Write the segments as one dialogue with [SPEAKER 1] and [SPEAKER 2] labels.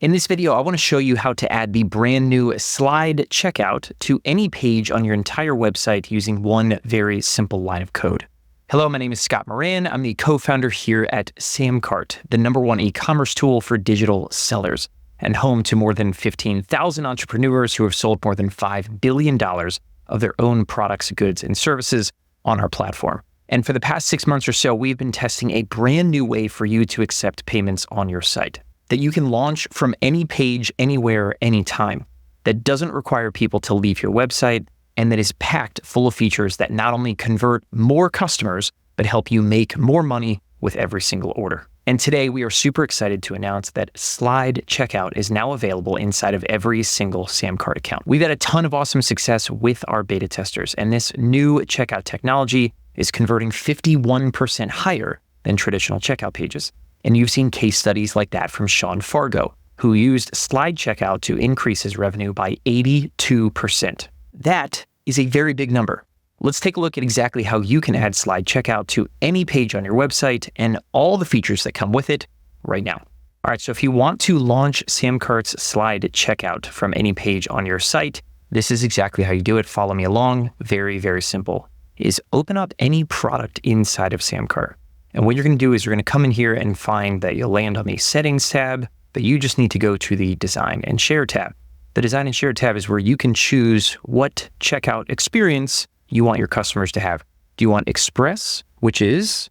[SPEAKER 1] In this video, I want to show you how to add the brand new slide checkout to any page on your entire website using one very simple line of code. Hello, my name is Scott Moran. I'm the co-founder here at SamCart, the #1 e-commerce tool for digital sellers, and home to more than 15,000 entrepreneurs who have sold more than $5 billion of their own products, goods, and services on our platform. And for the past 6 months or so, we've been testing a brand new way for you to accept payments on your site that you can launch from any page, anywhere, anytime, that doesn't require people to leave your website, and that is packed full of features that not only convert more customers, but help you make more money with every single order. And today we are super excited to announce that Slide Checkout is now available inside of every single SamCart account. We've had a ton of awesome success with our beta testers, and this new checkout technology is converting 51% higher than traditional checkout pages. And you've seen case studies like that from Sean Fargo, who used Slide Checkout to increase his revenue by 82%. That is a very big number. Let's take a look at exactly how you can add Slide Checkout to any page on your website and all the features that come with it right now. All right, so if you want to launch SamCart's Slide Checkout from any page on your site, this is exactly how you do it. Follow me along. Very, very simple. Is open up any product inside of SamCart. And what you're going to do is you're going to come in here and find that you'll land on the Settings tab, but you just need to go to the Design and Share tab. The Design and Share tab is where you can choose what checkout experience you want your customers to have. Do you want Express, which is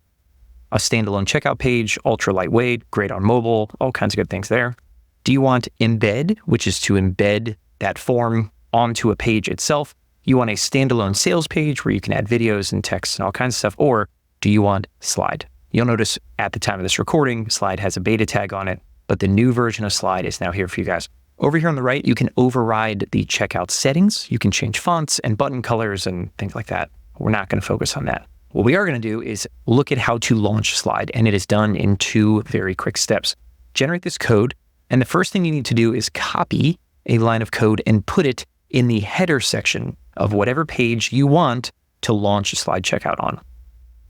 [SPEAKER 1] a standalone checkout page, ultra lightweight, great on mobile, all kinds of good things there? Do you want Embed, which is to embed that form onto a page itself? You want a standalone sales page where you can add videos and text and all kinds of stuff? Or do you want Slide? You'll notice at the time of this recording, Slide has a beta tag on it, but the new version of Slide is now here for you guys. Over here on the right, you can override the checkout settings. You can change fonts and button colors and things like that. We're not going to focus on that. What we are going to do is look at how to launch Slide, and it is done in 2 very quick steps. Generate this code, and the first thing you need to do is copy a line of code and put it in the header section of whatever page you want to launch Slide Checkout on.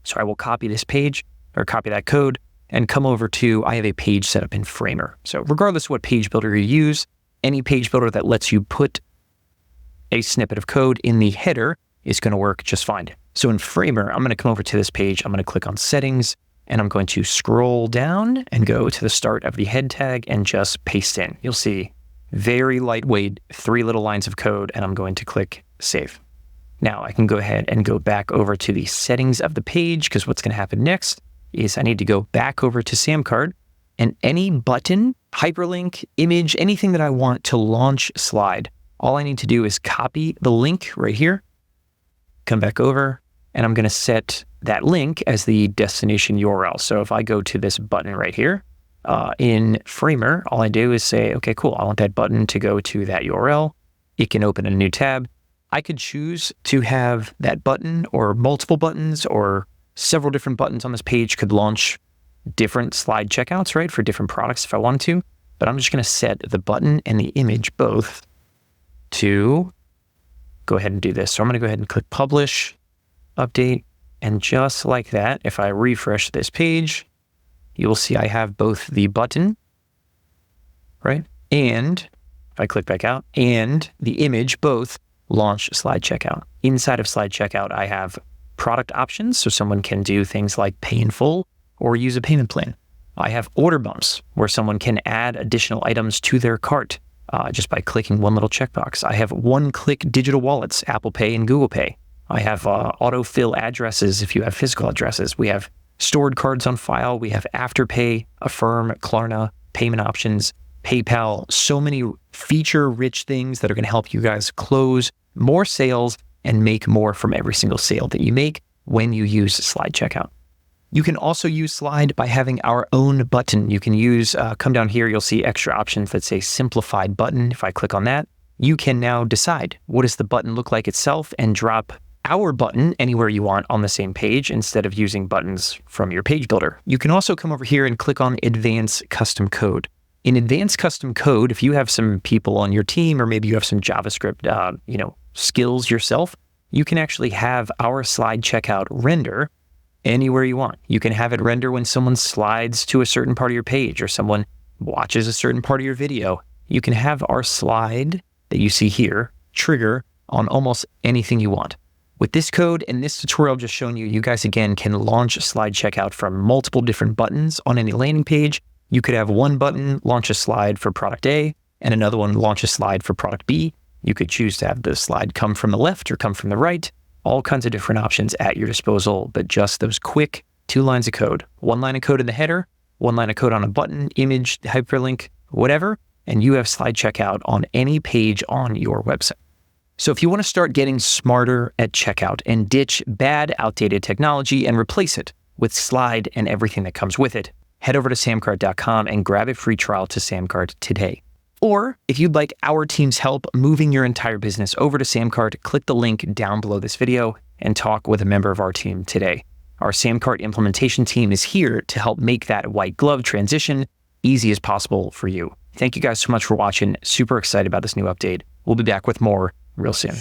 [SPEAKER 1] So I will copy this page, or copy that code, and come over to, I have a page set up in Framer. So regardless of what page builder you use, any page builder that lets you put a snippet of code in the header is going to work just fine. So in Framer, I'm going to come over to this page, I'm going to click on Settings, and I'm going to scroll down and go to the start of the head tag and just paste in. You'll see very lightweight, 3 little lines of code, and I'm going to click Save. Now I can go ahead and go back over to the settings of the page, because what's going to happen next is I need to go back over to SamCart, and any button, hyperlink, image, anything that I want to launch Slide, all I need to do is copy the link right here, come back over, and I'm going to set that link as the destination URL. So if I go to this button right here in Framer, all I do is say, okay, cool, I want that button to go to that URL. It can open a new tab. I could choose to have that button or multiple buttons or several different buttons on this page could launch different Slide checkouts, right, for different products if I wanted to. But I'm just going to set the button and the image both to go ahead and do this. So I'm going to go ahead and click Publish, Update, and just like that, if I refresh this page, you will see I have both the button, right, and if I click back out, and the image both launch Slide Checkout. Inside of Slide Checkout, I have product options, so someone can do things like pay in full or use a payment plan. I have order bumps, where someone can add additional items to their cart just by clicking one little checkbox. I have one-click digital wallets, Apple Pay and Google Pay. I have autofill addresses if you have physical addresses. We have stored cards on file. We have Afterpay, Affirm, Klarna, payment options, PayPal. So many feature-rich things that are going to help you guys close more sales and make more from every single sale that you make when you use Slide Checkout. You can also use Slide by having our own button. You can use, come down here, you'll see extra options that say Simplified Button. If I click on that, you can now decide what does the button look like itself and drop our button anywhere you want on the same page instead of using buttons from your page builder. You can also come over here and click on Advanced Custom Code. In Advanced Custom Code, if you have some people on your team, or maybe you have some JavaScript, skills yourself, you can actually have our Slide Checkout render anywhere you want. You can have it render when someone slides to a certain part of your page, or someone watches a certain part of your video, you can have our slide that you see here trigger on almost anything you want. With this code and this tutorial I've just shown you, you guys again can launch slide checkout from multiple different buttons on any landing page. You could have one button launch a slide for product A and another one launch a slide for product B. You could choose to have the slide come from the left or come from the right. All kinds of different options at your disposal, but just those quick 2 lines of code. 1 line of code in the header, 1 line of code on a button, image, hyperlink, whatever, and you have slide checkout on any page on your website. So if you want to start getting smarter at checkout and ditch bad, outdated technology and replace it with slide and everything that comes with it, head over to SamCart.com and grab a free trial to SamCart today. Or if you'd like our team's help moving your entire business over to SamCart, click the link down below this video and talk with a member of our team today. Our SamCart implementation team is here to help make that white glove transition easy as possible for you. Thank you guys so much for watching. Super excited about this new update. We'll be back with more real soon.